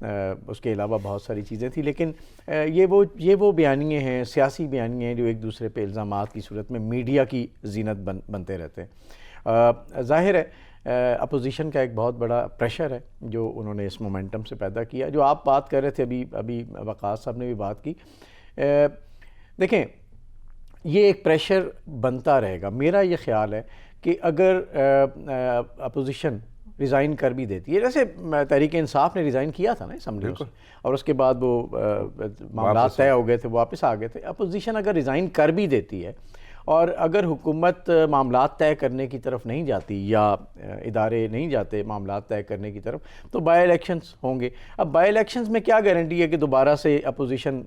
اس کے علاوہ بہت ساری چیزیں تھیں، لیکن یہ وہ بیانیے ہیں، سیاسی بیانیے ہیں جو ایک دوسرے پہ الزامات کی صورت میں میڈیا کی زینت بنتے رہتے ہیں۔ ظاہر ہے اپوزیشن کا ایک بہت بڑا پریشر ہے جو انہوں نے اس مومنٹم سے پیدا کیا، جو آپ بات کر رہے تھے ابھی وقاص صاحب نے بھی بات کی۔ دیکھیں یہ ایک پریشر بنتا رہے گا، میرا یہ خیال ہے کہ اگر اپوزیشن ریزائن کر بھی دیتی ہے، جیسے تحریک انصاف نے ریزائن کیا تھا نا اسمبلیوں سے، اور اس کے بعد وہ معاملات طے ہو گئے تھے، واپس آ گئے تھے۔ اپوزیشن اگر ریزائن کر بھی دیتی ہے اور اگر حکومت معاملات طے کرنے کی طرف نہیں جاتی یا ادارے نہیں جاتے معاملات طے کرنے کی طرف، تو بائی الیکشنز ہوں گے۔ اب بائی الیکشنز میں کیا گارنٹی ہے کہ دوبارہ سے اپوزیشن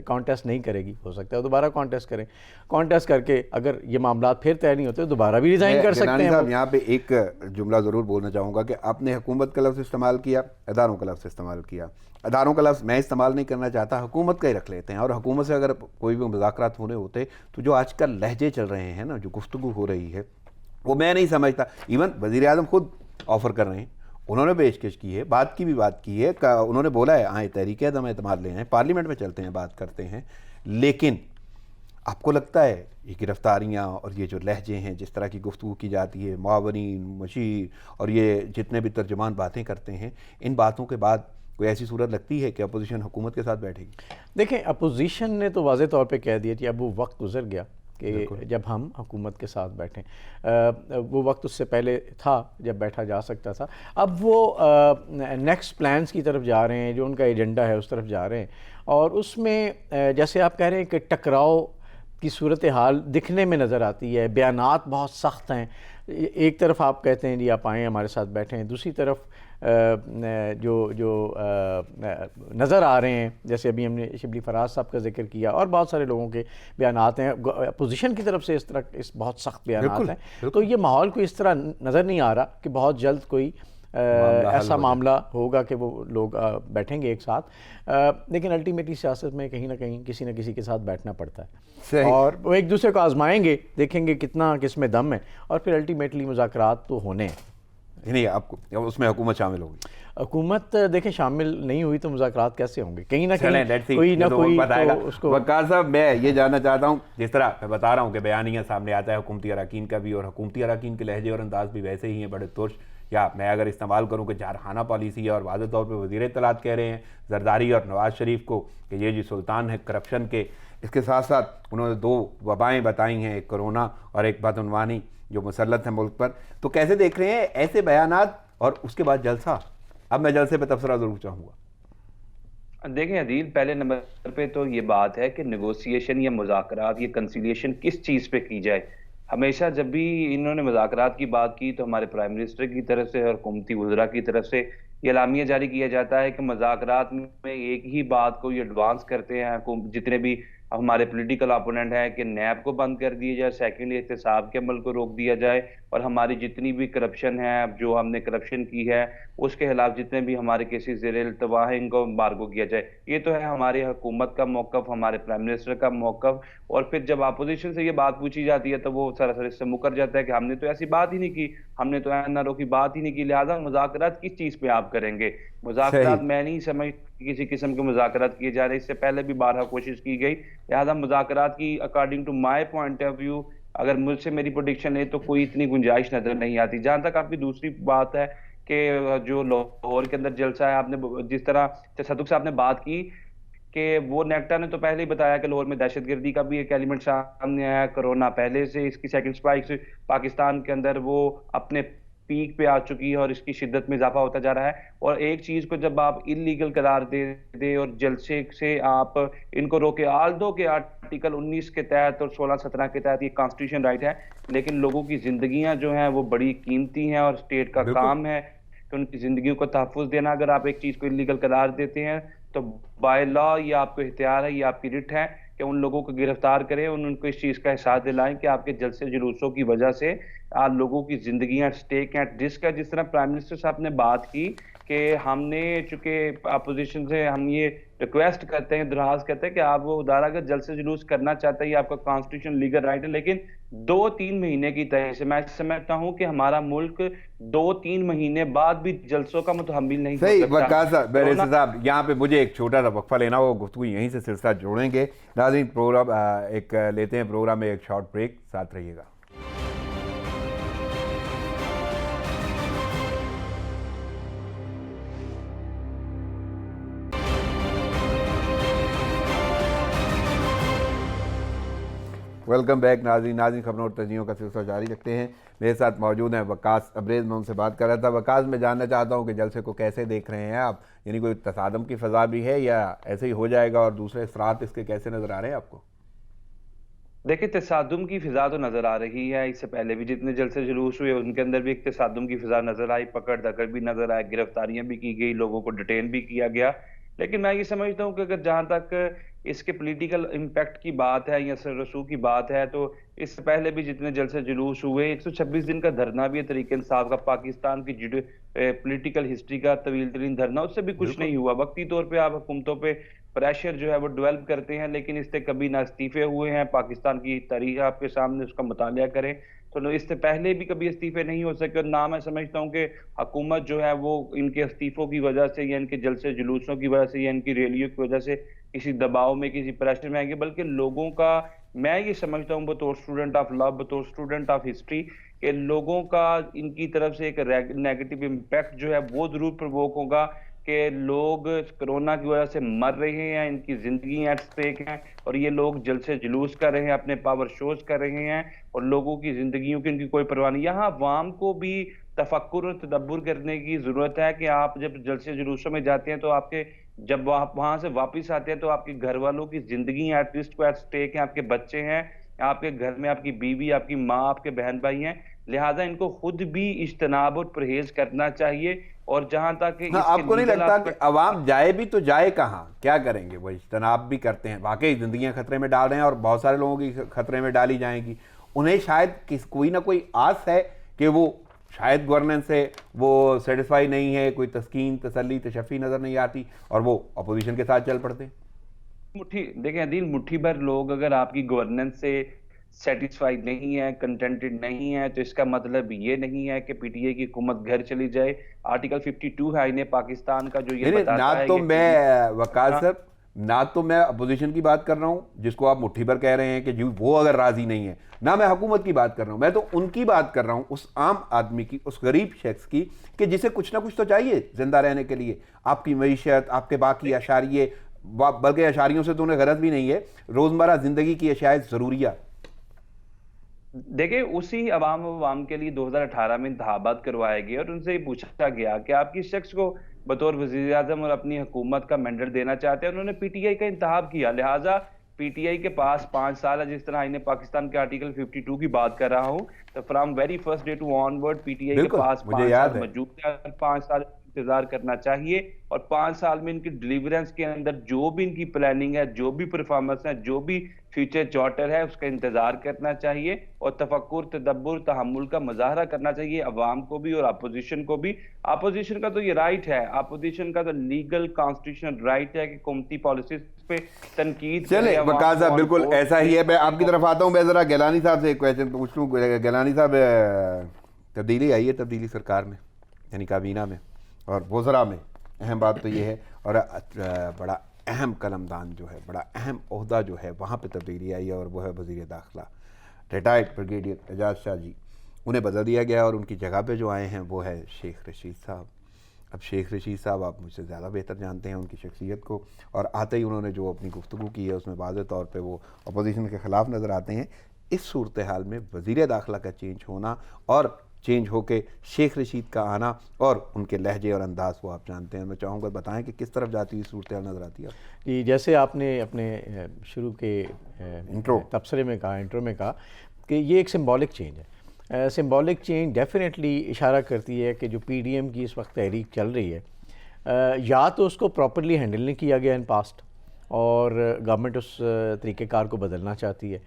کانٹیسٹ نہیں کرے گی؟ ہو سکتا ہے دوبارہ کانٹیسٹ کریں، کانٹیسٹ کر کے اگر یہ معاملات پھر طے نہیں ہوتے دوبارہ بھی ریزائن کر سکتے ہیں۔ یہاں پہ ایک جملہ ضرور بولنا چاہوں گا کہ آپ نے حکومت کا لفظ استعمال کیا، اداروں کا لفظ استعمال کیا۔ اداروں کا لفظ میں استعمال نہیں کرنا چاہتا، حکومت کا ہی رکھ لیتے ہیں، اور حکومت سے اگر کوئی بھی مذاکرات ہونے ہوتے تو جو آج کل لہجے چل رہے ہیں نا، جو گفتگو ہو رہی ہے، وہ میں نہیں سمجھتا۔ ایون وزیر اعظم خود آفر کر رہے ہیں، انہوں نے پیشکش کی ہے، بات کی ہے، انہوں نے بولا ہے آئیں تحریک عدم اعتماد لے آئیں، پارلیمنٹ میں چلتے ہیں، بات کرتے ہیں۔ لیکن آپ کو لگتا ہے یہ گرفتاریاں اور یہ جو لہجے ہیں، جس طرح کی گفتگو کی جاتی ہے، معاونین، مشیر اور یہ جتنے بھی ترجمان باتیں کرتے ہیں، ان باتوں کے بعد کوئی ایسی صورت لگتی ہے کہ اپوزیشن حکومت کے ساتھ بیٹھے گی؟ دیکھیں اپوزیشن نے تو واضح طور پہ کہہ دیا کہ اب وہ وقت گزر گیا کہ جب ہم حکومت کے ساتھ بیٹھیں۔ وہ وقت اس سے پہلے تھا جب بیٹھا جا سکتا تھا۔ اب وہ نیکسٹ پلانز کی طرف جا رہے ہیں، جو ان کا ایجنڈا ہے اس طرف جا رہے ہیں، اور اس میں جیسے آپ کہہ رہے ہیں کہ ٹکراؤ کی صورتحال دکھنے میں نظر آتی ہے، بیانات بہت سخت ہیں۔ ایک طرف آپ کہتے ہیں جی آپ آئیں ہمارے ساتھ بیٹھیں، دوسری طرف جو نظر آ رہے ہیں، جیسے ابھی ہم نے شبلی فراز صاحب کا ذکر کیا، اور بہت سارے لوگوں کے بیانات ہیں اپوزیشن کی طرف سے، اس بہت سخت بیانات ہیں، تو یہ ماحول کوئی اس طرح نظر نہیں آ رہا کہ بہت جلد کوئی ایسا معاملہ ہوگا کہ وہ لوگ بیٹھیں گے ایک ساتھ۔ لیکن الٹیمیٹلی سیاست میں کہیں نہ کہیں کسی نہ کسی کے ساتھ بیٹھنا پڑتا ہے، اور وہ ایک دوسرے کو آزمائیں گے، دیکھیں گے کتنا کس میں دم ہے، اور پھر الٹیمیٹلی مذاکرات تو ہونے ہیں۔ نہیں، آپ کو اس میں حکومت شامل ہوگی؟ حکومت دیکھیں شامل نہیں ہوئی تو مذاکرات کیسے ہوں گے؟ کہیں نہ کہیں کوئی نہ کوئی تو اس کو۔ وقار صاحب میں یہ جاننا چاہتا ہوں، جس طرح میں بتا رہا ہوں کہ بیانیہ سامنے آتا ہے حکومتی اراکین کا بھی، اور حکومتی اراکین کے لہجے اور انداز بھی ویسے ہی ہیں، بڑے ترش، یا میں اگر استعمال کروں کہ جارحانہ پالیسی ہے، اور واضح طور پہ وزیر اطلاعات کہہ رہے ہیں زرداری اور نواز شریف کو کہ یہ جی سلطان ہے کرپشن کے۔ اس کے ساتھ ساتھ انہوں نے دو وبائیں بتائی ہیں، ایک کرونا اور ایک بدعنوانی جو مسلط ہے ملک پر۔ تو کیسے دیکھ رہے ہیں ایسے بیانات اور اس کے بعد جلسہ؟ اب میں جلسے پہ تبصرہ ضرور چاہوں گا۔ دیکھیں عدیل، پہلے نمبر پہ تو یہ بات ہے کہ نیگوسیشن یا مذاکرات یا کنسیلیشن کس چیز پہ کی جائے۔ ہمیشہ جب بھی انہوں نے مذاکرات کی بات کی تو ہمارے پرائم منسٹر کی طرف سے اور حکومتی وزراء کی طرف سے یہ اعلامیہ جاری کیا جاتا ہے کہ مذاکرات میں ایک ہی بات کو یہ ایڈوانس کرتے ہیں جتنے بھی ہمارے پولیٹیکل اپوننٹ ہیں کہ نیب کو بند کر دیا جائے، سیکنڈلی احتساب کے عمل کو روک دیا جائے، اور ہماری جتنی بھی کرپشن ہے، جو ہم نے کرپشن کی ہے اس کے خلاف جتنے بھی ہمارے کیسز زیر التوا ہیں ان کو امبارگو کیا جائے۔ یہ تو ہے ہماری حکومت کا موقف، ہمارے پرائم منسٹر کا موقف۔ اور پھر جب اپوزیشن سے یہ بات پوچھی جاتی ہے تو وہ سراسر اس سے مکر جاتا ہے کہ ہم نے تو ایسی بات ہی نہیں کی، ہم نے تو NRO کی بات ہی نہیں کی، لہٰذا مذاکرات کس چیز پہ آپ کریں گے؟ مذاکرات میں نہیں سمجھ کسی قسم کے مذاکرات کیے جا رہے، اس سے پہلے بھی بارہا کوشش کی گئی، لہٰذا مذاکرات کی according to my point of view اگر مجھ سے میری پروڈکشن ہے تو کوئی اتنی گنجائش نظر نہیں آتی۔ جہاں تک آپ کی دوسری بات ہے کہ جو لاہور کے اندر جلسہ ہے، آپ نے جس طرح تصدق صاحب نے بات کی کہ وہ نیکٹا نے تو پہلے ہی بتایا کہ لاہور میں دہشت گردی کا بھی ایک ایلیمنٹ سامنے آیا ہے، کرونا پہلے سے اس کی سیکنڈ سپائک سے پاکستان کے اندر وہ اپنے پیک پہ آ چکی ہے اور اس کی شدت میں اضافہ ہوتا جا رہا ہے۔ اور ایک چیز کو جب آپ انلیگل قرار دے اور جلسے سے آپ ان کو روکے، آلدو کے آرٹیکل 19 کے تحت اور 16-17 کے تحت یہ کانسٹیٹیوشن رائٹ ہے، لیکن لوگوں کی زندگیاں جو ہیں وہ بڑی قیمتی ہیں اور اسٹیٹ کا کام ہے کہ ان کی زندگیوں کو تحفظ دینا۔ اگر آپ ایک چیز کو انلیگل قرار دیتے ہیں تو بائی لا یہ آپ کو اختیار ہے، یہ آپ کی رٹ ہے کہ ان لوگوں کو گرفتار کریں، ان کو اس چیز کا احساس دلائیں کہ آپ کے جلسے جلوسوں کی وجہ سے آپ لوگوں کی زندگیاں اسٹیک ہیں، رسک ہے۔ جس طرح پرائم منسٹر صاحب نے بات کی کہ کہ ہم نے چونکہ اپوزیشن سے ہم یہ ریکویسٹ کرتے ہیں, درخواست کرتے ہیں کہ آپ وہ ادارہ اگر جلسے جلوس کرنا چاہتے ہیں, یہ آپ کا کانسٹیٹیوشن لیگل رائٹ ہے, لیکن 2-3 مہینے کی طرح سے میں سمجھتا ہوں کہ ہمارا ملک 2-3 مہینے بعد بھی جلسوں کا متحمل نہیں ہو صحیح. سکتا. وقاص صاحب, بیرسٹر صاحب, یہاں پہ مجھے ایک چھوٹا سا وقفہ لینا, وہ گفتگو یہیں سے سلسلہ جوڑیں گے. ناظرین, پروگرام ایک لیتے ہیں, پروگرام میں ایک شارٹ بریک, ساتھ رہیے گا. ویلکم بیک ناظرین خبروں اور تجزیوں کا سلسلہ جاری رکھتے ہیں. میرے ساتھ موجود ہیں وقاص ابریز, میں ان سے بات کر رہا تھا. وقاص, میں جاننا چاہتا ہوں کہ جلسے کو کیسے دیکھ رہے ہیں آپ, یعنی کوئی تصادم کی فضا بھی ہے یا ایسے ہی ہو جائے گا, اور دوسرے اثرات اس کے کیسے نظر آ رہے ہیں آپ کو؟ دیکھیں, تصادم کی فضا تو نظر آ رہی ہے. اس سے پہلے بھی جتنے جلسے جلوس ہوئے ان کے اندر بھی ایک تصادم کی فضا نظر آئی, پکڑ دھکڑ بھی نظر آئی, گرفتاریاں بھی کی گئی, لوگوں کو ڈیٹین بھی کیا گیا. لیکن میں یہ سمجھتا ہوں کہ اگر جہاں تک اس کے پولیٹیکل امپیکٹ کی بات ہے یا اثر رسوخ کی بات ہے, تو اس سے پہلے بھی جتنے جلسے جلوس ہوئے, 126 دن کا دھرنا بھی ہے تحریک انصاف کا, پاکستان کی پولیٹیکل ہسٹری کا طویل ترین دھرنا, اس سے بھی کچھ نہیں ہوا. وقتی طور پہ آپ حکومتوں پہ پریشر جو ہے وہ ڈیولپ کرتے ہیں, لیکن اس سے کبھی نہ استعفے ہوئے ہیں. پاکستان کی تاریخ آپ کے سامنے, اس کا مطالعہ کریں تو اس سے پہلے بھی کبھی استعفے نہیں ہو سکے. اور نہ میں سمجھتا ہوں کہ حکومت جو ہے وہ ان کے استعفوں کی وجہ سے یا ان کے جلسے جلوسوں کی وجہ سے یا ان کی ریلیوں کی وجہ سے کسی دباؤ میں, کسی پریشر میں آئیں گے, بلکہ لوگوں کا, میں یہ سمجھتا ہوں بطور اسٹوڈنٹ آف لا, بطور اسٹوڈنٹ آف ہسٹری, کہ لوگوں کا ان کی طرف سے ایک نیگیٹو امپیکٹ جو ہے وہ ضرور پرووک ہوگا کہ لوگ کرونا کی وجہ سے مر رہے ہیں, ان کی زندگیاں ایٹ سٹیک ہیں, اور یہ لوگ جلسے جلوس کر رہے ہیں, اپنے پاور شوز کر رہے ہیں, اور لوگوں کی زندگیوں کی ان کی کوئی پرواہ نہیں. یہاں عوام کو بھی تفکر اور تدبر کرنے کی ضرورت ہے کہ آپ جب جلسے جلوسوں میں جاتے ہیں تو آپ کے, جب آپ وہاں سے واپس آتے ہیں تو آپ کے گھر والوں کی زندگی ایٹ لیسٹ کو ایٹ سٹیک ہیں, آپ کے بچے ہیں, آپ کے گھر میں آپ کی بیوی, آپ کی ماں, آپ کے بہن بھائی ہیں. لہٰذا ان کو خود بھی اجتناب اور پرہیز کرنا چاہیے. اور جہاں تک کہ آپ کو نہیں لگتا کہ عوام جائے بھی تو جائے کہاں, کیا کریں گے؟ وہ اجتناب بھی کرتے ہیں, واقعی زندگیاں خطرے میں ڈال رہے ہیں, اور بہت سارے لوگوں کی خطرے میں ڈالی جائیں گی. انہیں شاید کوئی نہ کوئی آس ہے کہ وہ شاید گورننس سے وہ سیٹسفائی نہیں ہے, کوئی تسکین, تسلی, تشفی نظر نہیں آتی, اور وہ اپوزیشن کے ساتھ چل پڑتے ہیں. دیکھیں عدیل, مٹھی بھر لوگ اگر آپ کی گورننس سے سیٹسفائی نہیں ہے, کنٹینٹڈ نہیں ہے, تو اس کا مطلب یہ نہیں ہے کہ پی ٹی آئی کی حکومت گھر چلی جائے. آرٹیکل 52 ہے آئین پاکستان کا جو یہ بتاتا ہے, نہ تو میں وقاص صاحب, نہ تو میں اپوزیشن کی بات کر رہا ہوں جس کو آپ مٹھی بھر کہہ رہے ہیں کہ وہ اگر راضی نہیں ہے, نہ میں حکومت کی بات کر رہا ہوں. میں تو ان کی بات کر رہا ہوں, اس عام آدمی کی, اس غریب شخص کی, کہ جسے کچھ نہ کچھ تو چاہیے زندہ رہنے کے لیے. آپ کی معیشت, آپ کے باقی اشاریے, بلکہ اشاریوں سے تو انہیں غرض بھی نہیں ہے, روزمرہ زندگی کی اشیاء ضروریات. دیکھیں, اسی عوام کے لیے 2018 میں انتخابات کروائے گئے, اور ان سے یہ پوچھا گیا کہ آپ کس شخص کو بطور وزیر اعظم اور اپنی حکومت کا مینڈیٹ دینا چاہتے ہیں. انہوں نے پی ٹی آئی کا انتخاب کیا. لہٰذا پی ٹی آئی کے پاس 5 سال ہے, جس طرح آئین پاکستان کے آرٹیکل 52 کی بات کر رہا ہوں, تو from very first day to onward P T I کے پاس 5 سال موجود ہے, 5 سال انتظار کرنا چاہیے. اور 5 سال میں ان کی ڈیلیورنس کے اندر جو بھی ان کی پلاننگ ہے, جو بھی پرفارمنس ہے, جو بھی فیوچر چارٹر ہے, اس کا انتظار کرنا چاہیے, اور تفکر, تدبر, تحمل کا مظاہرہ کرنا چاہیے عوام کو بھی اور اپوزیشن کو بھی. اپوزیشن کا تو یہ رائٹ ہے, اپوزیشن کا تو لیگل کانسٹیٹیوشنل رائٹ ہے کہ حکومتی پالیسیز پہ تنقید کرے. چلے وقاص صاحب, بالکل ایسا ہی ہے. میں آپ کی طرف آتا ہوں, میں ذرا گیلانی صاحب سے ایک کویسچن پوچھ لوں. گیلانی صاحب, تبدیلی آئی ہے, تبدیلی سرکار میں, یعنی کابینہ میں اور وزراء میں. اہم بات تو یہ ہے, اور بڑا اہم قلمدان جو ہے, بڑا اہم عہدہ جو ہے, وہاں پہ تبدیلی آئی ہے, اور وہ ہے وزیر داخلہ ریٹائرڈ بریگیڈیئر اعجاز شاہ جی. انہیں بدل دیا گیا, اور ان کی جگہ پہ جو آئے ہیں وہ ہے شیخ رشید صاحب. اب شیخ رشید صاحب آپ مجھ سے زیادہ بہتر جانتے ہیں ان کی شخصیت کو, اور آتے ہی انہوں نے جو اپنی گفتگو کی ہے اس میں واضح طور پہ وہ اپوزیشن کے خلاف نظر آتے ہیں. اس صورتحال میں وزیر داخلہ کا چینج ہونا اور چینج ہو کے شیخ رشید کا آنا, اور ان کے لہجے اور انداز وہ آپ جانتے ہیں, میں چاہوں گا بتائیں کہ کس طرف جاتی ہوئی صورتحال نظر آتی ہے. جی, جیسے آپ نے اپنے شروع کے تبصرے میں کہا, انٹرو میں کہا کہ یہ ایک سمبولک چینج ہے. سمبولک چینج ڈیفینیٹلی اشارہ کرتی ہے کہ جو پی ڈی ایم کی اس وقت تحریک چل رہی ہے, یا تو اس کو پراپرلی ہینڈل نہیں کیا گیا ان پاسٹ, اور گورنمنٹ اس طریقہ کار کو بدلنا چاہتی ہے,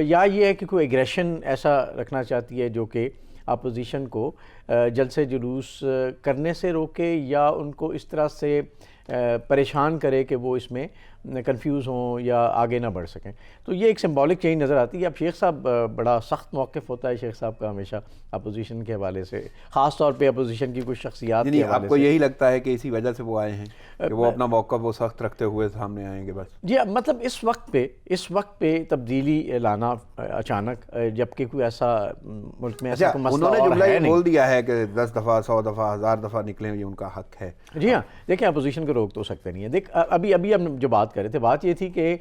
یا یہ ہے کہ کوئی ایگریشن ایسا رکھنا چاہتی ہے جو کہ اپوزیشن کو جلسے جلوس کرنے سے روکے یا ان کو اس طرح سے پریشان کرے کہ وہ اس میں کنفیوز ہوں یا آگے نہ بڑھ سکیں. تو یہ ایک سمبولک چینج نظر آتی ہے. اب شیخ صاحب بڑا سخت موقف ہوتا ہے شیخ صاحب کا ہمیشہ اپوزیشن کے حوالے سے, خاص طور پہ اپوزیشن کی کچھ شخصیات کے حوالے سے. آپ کو یہی لگتا ہے کہ اسی وجہ سے وہ آئے ہیں کہ وہ اپنا موقف وہ سخت رکھتے ہوئے سامنے آئیں گے بس؟ جی مطلب اس وقت پہ تبدیلی لانا اچانک, جبکہ کوئی ایسا ملک میں ایسا کوئی مسئلہ انہوں نے اور جملہ ہے یہ نہیں. بول دیا ہے کہ 10 دفعہ 100 دفعہ 1000 دفعہ نکلیں یہ ان کا حق ہے. جی ہاں دیکھیں اپوزیشن کو روک تو سکتے نہیں ہے. ابھی ہم جو بات کر رہے تھے, بات یہ تھی کہ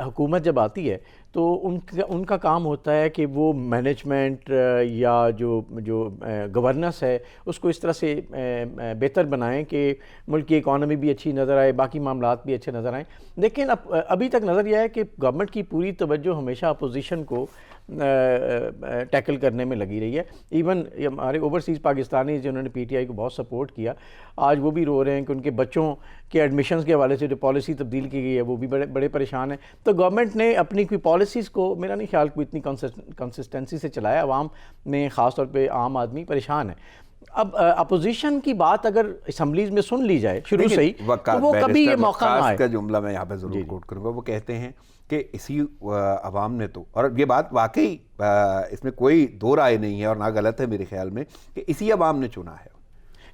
حکومت جب آتی ہے تو ان کا کام ہوتا ہے کہ وہ مینجمنٹ یا جو گورننس ہے اس کو اس طرح سے بہتر بنائیں کہ ملک کی اکانومی بھی اچھی نظر آئے, باقی معاملات بھی اچھے نظر آئیں. لیکن ابھی تک نظر یہ ہے کہ گورنمنٹ کی پوری توجہ ہمیشہ اپوزیشن کو ٹیکل کرنے میں لگی رہی ہے. ایون ہمارے اوورسیز پاکستانی جنہوں نے پی ٹی آئی کو بہت سپورٹ کیا, آج وہ بھی رو رہے ہیں کہ ان کے بچوں کے ایڈمیشنز کے حوالے سے جو پالیسی تبدیل کی گئی ہے وہ بھی بڑے پریشان ہیں. تو گورنمنٹ نے اپنی کوئی پالیسیز کو میرا نہیں خیال کوئی اتنی کنسسٹنسی سے چلایا. عوام میں خاص طور پہ عام آدمی پریشان ہے. اب اپوزیشن کی بات اگر اسمبلیز میں سن لی جائے شروع سے ہی تو وہ کبھی یہ موقع نہ آئے. کا جملہ میں یہاں پہ ضرور کوٹ کروں گا. وہ کہتے ہیں کہ اسی عوام نے تو, اور یہ بات واقعی اس میں کوئی دو رائے نہیں ہے اور نہ غلط ہے میرے خیال میں, کہ اسی عوام نے چنا ہے.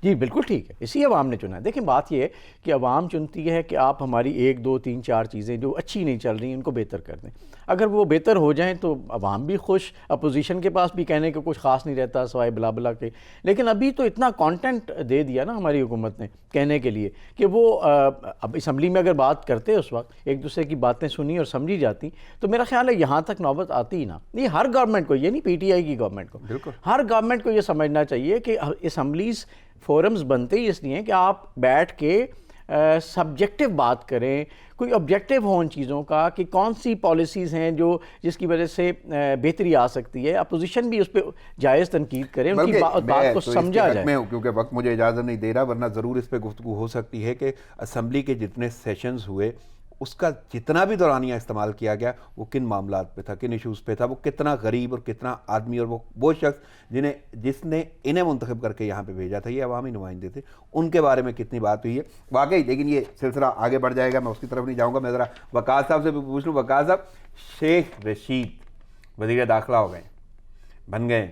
جی بالکل ٹھیک ہے, اسی عوام نے چنا ہے. دیکھیں بات یہ ہے کہ عوام چنتی ہے کہ آپ ہماری 1 2 3 4 چیزیں جو اچھی نہیں چل رہی ہیں ان کو بہتر کر دیں. اگر وہ بہتر ہو جائیں تو عوام بھی خوش, اپوزیشن کے پاس بھی کہنے کا کچھ خاص نہیں رہتا سوائے بلا بلا کے. لیکن ابھی تو اتنا کانٹینٹ دے دیا نا ہماری حکومت نے کہنے کے لیے کہ وہ اب اسمبلی میں اگر بات کرتے اس وقت ایک دوسرے کی باتیں سنی اور سمجھی جاتی تو میرا خیال ہے یہاں تک نوبت آتی ہی نہ. یہ ہر گورنمنٹ کو, یہ نہیں پی ٹی آئی کی گورنمنٹ کو, ہر گورنمنٹ کو یہ سمجھنا چاہیے کہ اسمبلیز فورمز بنتے ہی اس لیے کہ آپ بیٹھ کے سبجیکٹو بات کریں, کوئی آبجیکٹو ہو ان چیزوں کا کہ کون سی پالیسیز ہیں جو جس کی وجہ سے بہتری آ سکتی ہے. اپوزیشن بھی اس پہ جائز تنقید کرے, ان کی بات کو سمجھا جائے. کیونکہ وقت مجھے اجازت نہیں دے رہا, ورنہ ضرور اس پہ گفتگو ہو سکتی ہے کہ اسمبلی کے جتنے سیشنز ہوئے اس کا جتنا بھی دورانیہ استعمال کیا گیا وہ کن معاملات پہ تھا, کن ایشوز پہ تھا, وہ کتنا غریب اور کتنا آدمی, اور وہ شخص جس نے انہیں منتخب کر کے یہاں پہ بھیجا تھا, یہ عوامی نمائندے تھے, ان کے بارے میں کتنی بات ہوئی ہے واقعی. لیکن یہ سلسلہ آگے بڑھ جائے گا, میں اس کی طرف نہیں جاؤں گا. میں ذرا وقاص صاحب سے بھی پوچھ لوں. وقاص صاحب, شیخ رشید وزیر داخلہ ہو گئے, بن گئے,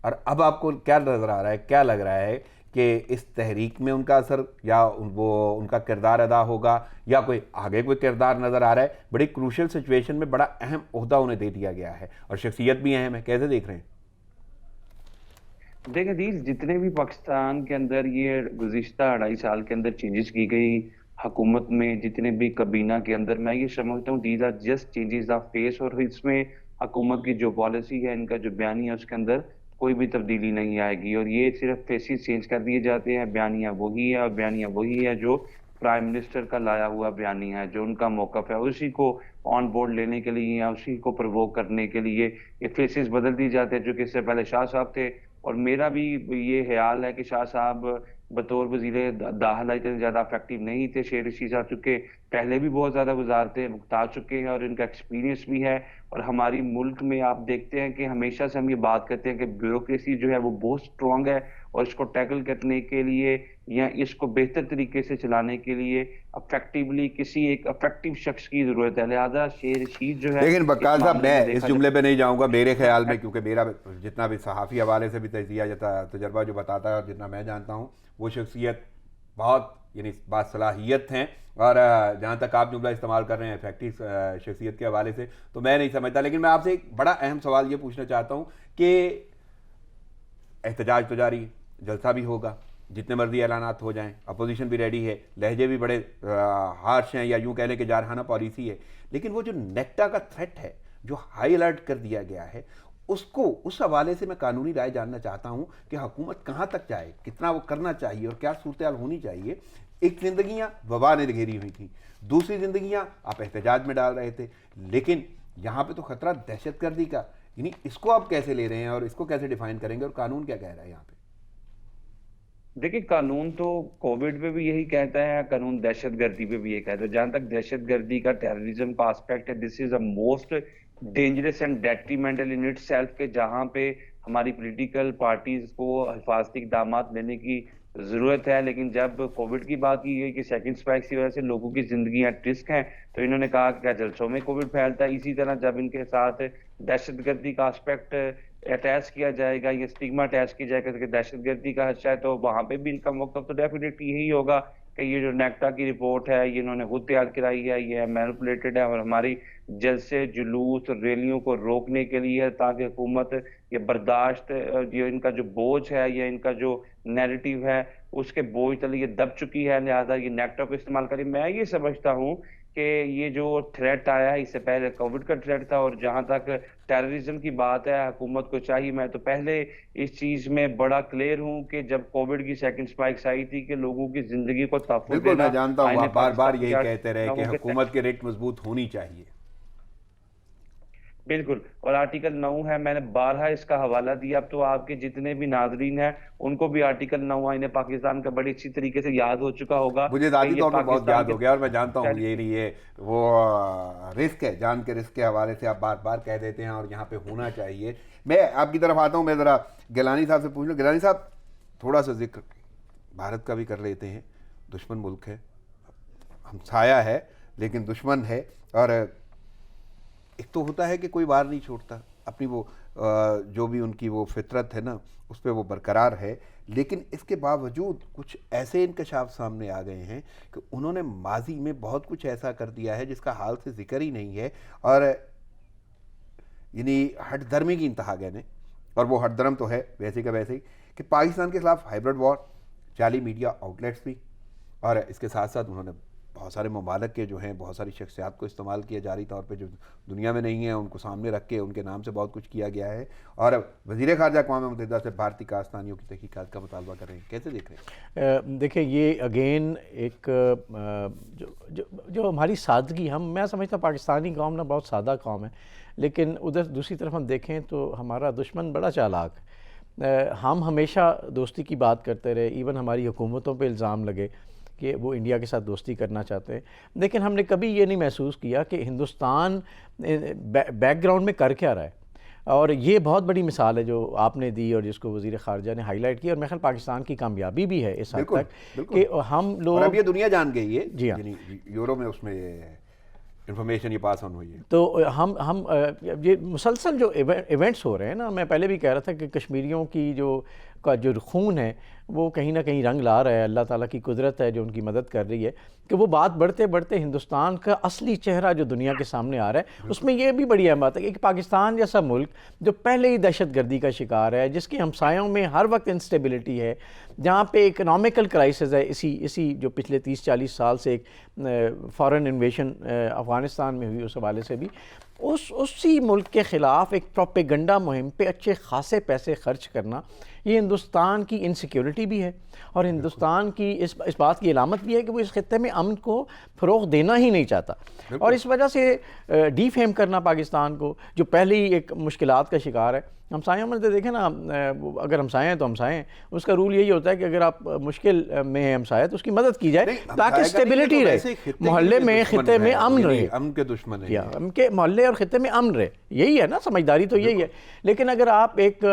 اور اب آپ کو کیا نظر آ رہا ہے, کیا لگ رہا ہے کہ اس تحریک میں ان کا اثر یا وہ ان کا کردار ادا ہوگا, یا کوئی آگے کوئی کردار نظر آ رہا ہے؟ بڑی کروشل سچویشن میں بڑا اہم عہدہ انہیں دے دیا گیا ہے اور شخصیت بھی اہم ہے, کیسے دیکھ رہے ہیں؟ دیکھیں جی, جتنے بھی پاکستان کے اندر یہ گزشتہ 2.5 سال کے اندر چینجز کی گئی حکومت میں, جتنے بھی کابینہ کے اندر, میں یہ سمجھتا ہوں these are just changes of face, اور اس میں حکومت کی جو پالیسی ہے, ان کا جو بیانیہ ہے, اس کے اندر کوئی بھی تبدیلی نہیں آئے گی. اور یہ صرف فیسز چینج کر دیے جاتے ہیں, بیانیہ وہی ہے, اور بیانیہ وہی ہے جو پرائم منسٹر کا لایا ہوا بیانیہ ہے, جو ان کا موقف ہے, اسی کو آن بورڈ لینے کے لیے یا اسی کو پرووک کرنے کے لیے یہ فیسز بدل دی جاتے ہیں, جو کہ اس سے پہلے شاہ صاحب تھے. اور میرا بھی یہ خیال ہے کہ شاہ صاحب بطور وزیر داخلہ اتنے زیادہ افیکٹو نہیں تھے. شیخ رشید صاحب چونکہ پہلے بھی بہت زیادہ وزارتیں بتا چکے ہیں اور ان کا ایکسپیرینس بھی ہے, اور ہماری ملک میں آپ دیکھتے ہیں کہ ہمیشہ سے ہم یہ بات کرتے ہیں کہ بیوروکریسی جو ہے وہ بہت سٹرونگ ہے, اور اس کو ٹیکل کرنے کے لیے یا اس کو بہتر طریقے سے چلانے کے لیے افیکٹولی کسی ایک افیکٹو شخص کی ضرورت ہے. لہٰذا شیخ رشید جو ہے. لیکن وقاص صاحب, میں اس جملے پہ نہیں جاؤں گا. میرے خیال میں, کیونکہ میرا جتنا بھی صحافی حوالے سے بھی تجزیہ تجربہ جو بتاتا ہے اور جتنا میں جانتا ہوں, وہ شخصیت بہت یعنی باصلاحیت ہیں, اور جہاں تک آپ جملہ استعمال کر رہے ہیں افیکٹو شخصیت کے حوالے سے, تو میں نہیں سمجھتا. لیکن میں آپ سے ایک بڑا اہم سوال یہ پوچھنا چاہتا ہوں کہ احتجاج تو جاری, جلسہ بھی ہوگا, جتنے مرضی اعلانات ہو جائیں, اپوزیشن بھی ریڈی ہے, لہجے بھی بڑے ہارش ہیں, یا یوں کہہ لیں کہ جارحانہ پالیسی ہے. لیکن وہ جو نیکٹا کا تھریٹ ہے جو ہائی الرٹ کر دیا گیا ہے, اس حوالے سے میں قانونی رائے جاننا چاہتا ہوں کہ حکومت کہاں تک جائے, کتنا وہ کرنا چاہیے, اور کیا صورتحال ہونی چاہیے. ایک زندگیاں وبا نے گھیری ہوئی تھیں, دوسری زندگیاں آپ احتجاج میں ڈال رہے تھے, لیکن یہاں پہ تو خطرہ دہشت گردی کا, یعنی اس کو آپ کیسے لے رہے ہیں اور اس کو کیسے ڈیفائن کریں گے, اور قانون کیا کہہ رہا ہے یہاں پہ؟ دیکھیں, قانون تو کووڈ پہ بھی یہی کہتا ہے, قانون دہشت گردی پہ بھی یہ کہتا ہے. جہاں تک دہشت گردی کا ٹیررزم کا آسپیکٹ ہے, this is a most dangerous and detrimental in itself, کہ جہاں پہ ہماری پولیٹیکل پارٹیز کو حفاظتی اقدامات لینے کی ضرورت ہے، لیکن جب کووڈ کی بات کی گئی کہ سیکنڈ اسپائک کی وجہ سے لوگوں کی زندگیاں ایٹ رسک ہیں، تو انہوں نے کہا کہ کیا جلسوں میں کووڈ پھیلتا ہے. اسی طرح جب ان کے ساتھ دہشت گردی کا اسپیکٹ اٹیچ کیا جائے گا یا اسٹگما اٹیچ کی جائے گا کہ دہشت گردی کا خدشہ ہے، تو وہاں پہ بھی ان کا موقف تو ڈیفینیٹلی یہی ہوگا کہ یہ جو نیکٹا کی رپورٹ ہے یہ انہوں نے خود تیار کرائی ہے، یہ مینپولیٹڈ ہے اور ہماری جلسے جلوس اور ریلیوں کو روکنے کے لیے ہے، تاکہ حکومت یہ برداشت یہ ان کا جو بوجھ ہے یا ان کا جو نیریٹو ہے اس کے بوجھ تلے یہ دب چکی ہے، لہٰذا یہ نیکٹا کو استعمال کریں. میں یہ سمجھتا ہوں کہ یہ جو تھریٹ آیا ہے اس سے پہلے کووڈ کا تھریٹ تھا، اور جہاں تک ٹیررزم کی بات ہے حکومت کو چاہیے، میں تو پہلے اس چیز میں بڑا کلیئر ہوں کہ جب کووڈ کی سیکنڈ سپائکس آئی تھی کہ لوگوں کی زندگی کو تحفظ بالکل دینا. میں جانتا ہوں آپ بار بار یہی کہتے رہے کہ کہ حکومت کے ریٹ مضبوط ہونی چاہیے. بالکل، اور آرٹیکل 9 ہے، میں نے بارہا اس کا حوالہ دیا. اب تو آپ کے جتنے بھی ناظرین ہیں ان کو بھی آرٹیکل 9 آئین پاکستان کا بڑی اچھی طریقے سے یاد ہو چکا ہوگا. مجھے ذاتی طور پر بہت یاد ہو گیا، اور میں جانتا ہوں یہ وہ رسک ہے، جان کے رسک کے حوالے سے آپ بار بار کہہ دیتے ہیں اور یہاں پہ ہونا چاہیے. میں آپ کی طرف آتا ہوں، میں ذرا گیلانی صاحب سے پوچھ لوں. گیلانی صاحب تھوڑا سا ذکر بھارت کا بھی کر لیتے ہیں. دشمن ملک ہے، ہمسایہ ہے لیکن دشمن ہے، اور ایک تو ہوتا ہے کہ کوئی وار نہیں چھوڑتا، اپنی وہ جو بھی ان کی وہ فطرت ہے نا اس پہ وہ برقرار ہے، لیکن اس کے باوجود کچھ ایسے انکشاف سامنے آ گئے ہیں کہ انہوں نے ماضی میں بہت کچھ ایسا کر دیا ہے جس کا حال سے ذکر ہی نہیں ہے، اور یعنی ہٹ درمی کی انتہا گئے نے. اور وہ ہٹ درم تو ہے ویسے کا ویسے ہی کہ پاکستان کے خلاف ہائبرڈ وار، جعلی میڈیا آؤٹلیٹس بھی، اور اس کے ساتھ ساتھ انہوں نے بہت سارے ممالک کے جو ہیں بہت ساری شخصیات کو استعمال کیا جاری طور پہ جو دنیا میں نہیں ہیں ان کو سامنے رکھ کے ان کے نام سے بہت کچھ کیا گیا ہے، اور وزیر خارجہ اقوام متحدہ سے بھارتی کارستانیوں کی تحقیقات کا مطالبہ کر رہے ہیں. کیسے دیکھ رہے ہیں؟ دیکھیں یہ اگین ایک جو ہماری سادگی، میں سمجھتا ہوں پاکستانی قوم نا بہت سادہ قوم ہے، لیکن ادھر دوسری طرف ہم دیکھیں تو ہمارا دشمن بڑا چالاک. ہم ہمیشہ دوستی کی بات کرتے رہے، ایون ہماری حکومتوں پہ الزام لگے کہ وہ انڈیا کے ساتھ دوستی کرنا چاہتے ہیں، لیکن ہم نے کبھی یہ نہیں محسوس کیا کہ ہندوستان بیک گراؤنڈ میں کر کیا رہا ہے. اور یہ بہت بڑی مثال ہے جو آپ نے دی اور جس کو وزیر خارجہ نے ہائی لائٹ کی، اور میرے خیال پاکستان کی کامیابی بھی ہے اس حد تک کہ ہم لوگ، اور اب یہ دنیا جان گئی ہے، جی ہاں، یعنی یورو میں اس میں انفارمیشن یہ پاس آن ہوئی ہے. تو ہم یہ مسلسل جو ایونٹس ہو رہے ہیں نا، میں پہلے بھی کہہ رہا تھا کہ کشمیریوں کی جو خون ہے وہ کہیں نہ کہیں رنگ لا رہا ہے. اللہ تعالیٰ کی قدرت ہے جو ان کی مدد کر رہی ہے کہ وہ بات بڑھتے بڑھتے ہندوستان کا اصلی چہرہ جو دنیا کے سامنے آ رہا ہے، اس میں یہ بھی بڑی اہم بات ہے کہ پاکستان جیسا ملک جو پہلے ہی دہشت گردی کا شکار ہے، جس کے ہمسایوں میں ہر وقت انسٹیبلٹی ہے، جہاں پہ اکنامیکل کرائسس ہے، اسی جو پچھلے 30-40 سال سے ایک فارن انویژن افغانستان میں ہوئی، اس حوالے سے بھی اسی ملک کے خلاف ایک پروپیگنڈا مہم پہ اچھے خاصے پیسے خرچ کرنا، یہ ہندوستان کی انسیکیورٹی بھی ہے، اور ہندوستان کی اس بات کی علامت بھی ہے کہ وہ اس خطے میں امن کو فروغ دینا ہی نہیں چاہتا. اور اس وجہ سے ڈی فیم کرنا پاکستان کو، جو پہلے ہی ایک مشکلات کا شکار ہے. ہمسایوں میں دیکھیں نا، اگر ہمسائے ہیں تو ہمسائے ہیں، اس کا رول یہی ہوتا ہے کہ اگر آپ مشکل میں ہیں ہمسایہ تو اس کی مدد کی جائے تاکہ اسٹیبلٹی رہے، محلے میں، خطے میں امن رہے. امن کے دشمن ہیں، ان کے محلے اور خطے میں امن رہے، یہی ہے نا سمجھداری تو یہی ہے. لیکن اگر آپ ایک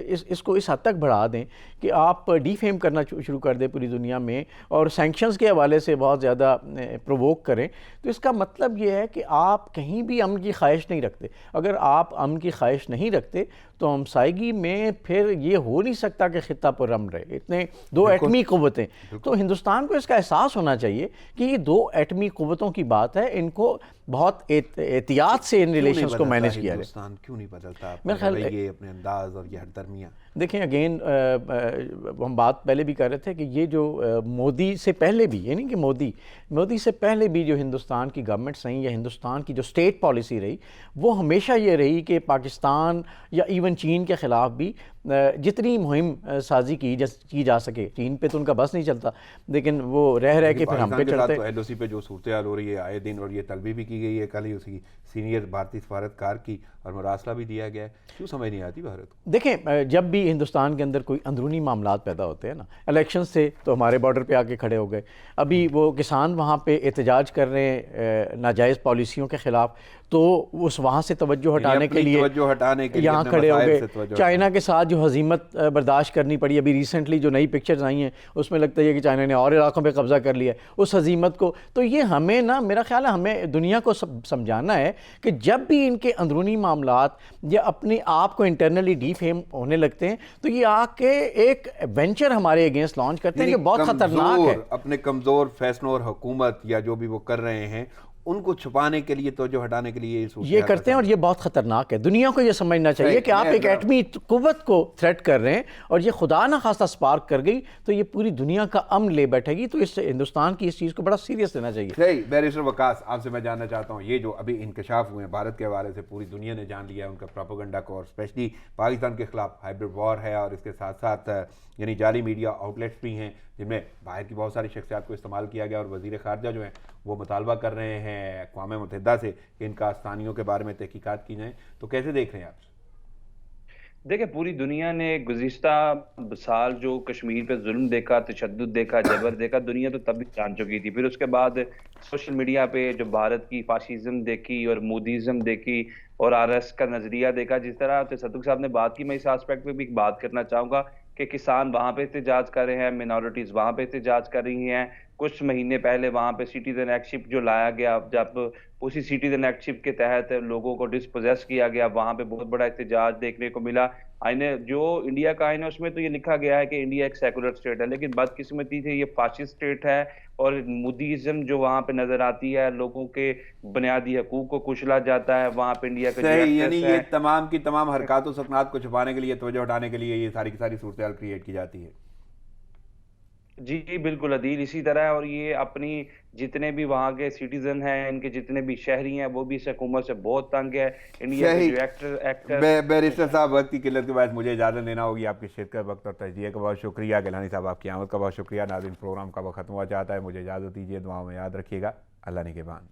اس کو اس حد تک بڑھا دیں کہ آپ ڈی فیم کرنا شروع کر دیں پوری دنیا میں، اور سینکشنز کے حوالے سے بہت زیادہ پرووک کریں، تو اس کا مطلب یہ ہے کہ آپ کہیں بھی امن کی خواہش نہیں رکھتے. اگر آپ امن کی خواہش نہیں رکھتے تو ہمسائیگی میں پھر یہ ہو نہیں سکتا کہ خطہ پر امن رہے. اتنے دو ایٹمی قوتیں، تو ہندوستان کو اس کا احساس ہونا چاہیے کہ یہ دو ایٹمی قوتوں کی بات ہے، ان کو بہت احتیاط سے ان ریلیشنز کو مینیج کیا جائے. ہندوستان کیوں نہیں بدلتا میرے خیال یہ اپنے انداز اور یہ ہٹ درمیاں؟ دیکھیں اگین ہم بات پہلے بھی کر رہے تھے کہ یہ جو مودی سے پہلے بھی، یعنی کہ مودی سے پہلے بھی جو ہندوستان کی گورنمنٹس رہیں یا ہندوستان کی جو اسٹیٹ پالیسی رہی، وہ ہمیشہ یہ رہی کہ پاکستان یا ایون چین کے خلاف بھی جتنی مہم سازی کی جا سکے. چین پہ تو ان کا بس نہیں چلتا، لیکن وہ رہ کے پھر ہم پہ چڑھتے. تو ایل او سی پہ جو صورتحال ہو رہی ہے آئے دن، اور یہ طلبی بھی کی گئی ہے کل ہی اسی سینئر بھارتی سفارتکار کی، اور مراسلہ بھی دیا گیا ہے، کیوں سمجھ نہیں آتی بھارت کو؟ دیکھیں جب بھی ہندوستان کے اندر کوئی اندرونی معاملات پیدا ہوتے ہیں نا، الیکشن سے تو ہمارے بارڈر پہ آ کے کھڑے ہو گئے، ابھی وہ کسان وہاں پہ احتجاج کر رہے ہیں ناجائز پالیسیوں کے خلاف، تو اس وہاں سے توجہ ہٹانے کے لیے توجہ ہٹانے کے لیے یہاں اپنے کھڑے ہو مسائل گئے. سے توجہ چائنا کے ساتھ جو ہزیمت برداشت کرنی پڑی، ابھی ریسنٹلی جو نئی پکچرز آئی ہیں اس میں لگتا ہے کہ چائنا نے اور علاقوں پہ قبضہ کر لیا ہے اس ہزیمت کو. تو یہ ہمیں نا، میرا خیال ہے ہمیں دنیا کو سمجھانا ہے کہ جب بھی ان کے اندرونی معاملات یا اپنے آپ کو انٹرنلی ڈی فیم ہونے لگتے ہیں تو یہ آ کے ایک وینچر ہمارے اگینسٹ لانچ کرتے ہیں جو بہت خطرناک ہے. اپنے کمزور فیصلوں اور حکومت یا جو بھی وہ کر رہے ہیں ان کو چھپانے کے لیے، توجہ ہٹانے کے لیے یہ کرتے ہیں، اور یہ بہت خطرناک ہے. دنیا کو یہ سمجھنا چاہیے کہ آپ ایک ایٹمی قوت کو تھریٹ کر رہے ہیں، اور یہ خدا نہ خواستہ سپارک کر گئی تو یہ پوری دنیا کا امن لے بیٹھے گی. تو اس ہندوستان کی اس چیز کو بڑا سیریس لینا چاہیے. صحیح. بیرسٹر وقاص، آپ سے میں جاننا چاہتا ہوں، یہ جو ابھی انکشاف ہوئے ہیں بھارت کے حوالے سے، پوری دنیا نے جان لیا ہے ان کا پروپیگنڈا کو، اور اسپیشلی پاکستان کے خلاف ہائبرڈ وار ہے، اور اس کے ساتھ ساتھ یعنی جعلی میڈیا آؤٹ لیٹس بھی ہیں جن میں باہر کی بہت ساری شخصیات کو استعمال کیا گیا، اور وزیر خارجہ جو ہیں وہ مطالبہ کر رہے ہیں اقوام متحدہ سے کہ ان کاستانیوں کے بارے میں تحقیقات کی جائیں. تو کیسے دیکھ رہے ہیں آپ؟ دیکھیں پوری دنیا نے گزشتہ سال جو کشمیر پہ ظلم دیکھا، تشدد دیکھا، جبر دیکھا، دنیا تو تب بھی جان چکی تھی. پھر اس کے بعد سوشل میڈیا پہ جو بھارت کی فاشزم دیکھی اور مودیزم دیکھی اور آر ایس کا نظریہ دیکھا. جس طرح تصدق صاحب نے بات کی، میں اس آسپیکٹ پہ بھی ایک بات کرنا چاہوں گا کہ کسان وہاں پہ احتجاج کر رہے ہیں، مینورٹیز وہاں پہ احتجاج کر رہی ہیں. کچھ مہینے پہلے وہاں پہ سٹیزن ایکٹ شپ جو لایا گیا، جب اسی سٹیزن ایکٹ شپ کے تحت لوگوں کو ڈسپوزیس کیا گیا، وہاں پہ بہت بڑا احتجاج دیکھنے کو ملا. آئین جو انڈیا کا آئین ہے اس میں تو یہ لکھا گیا ہے کہ انڈیا ایک سیکولر اسٹیٹ ہے، لیکن بدقسمتی سے یہ فاشسٹ اسٹیٹ ہے، اور مودیزم جو وہاں پہ نظر آتی ہے، لوگوں کے بنیادی حقوق کو کچلا جاتا ہے وہاں پہ. انڈیا کا جو صحیح. یعنی ایکسس ہے، یہ تمام کی تمام حرکات و سکنات کو چھپانے کے لیے، توجہ ہٹانے کے لیے یہ ساری کی ساری صورتحال کریٹ کی جاتی ہے. جی بالکل عدیل اسی طرح ہے. اور یہ اپنی جتنے بھی وہاں کے سٹیزن ہیں، ان کے جتنے بھی شہری ہیں، وہ بھی اس حکومت سے بہت تنگ ہے. انڈیا کے جو ایکٹر بیرسٹر صاحب، وقت کی قلت کے باعث مجھے اجازت لینا ہوگی. آپ کی شرکت، وقت اور تجزیے کا بہت شکریہ. گیلانی صاحب آپ کی آمد کا بہت شکریہ. ناظرین، پروگرام کا وقت ختم ہوا چاہتا ہے، مجھے اجازت دیجیے. دعاؤں میں یاد رکھیے گا. اللہ نگہبان.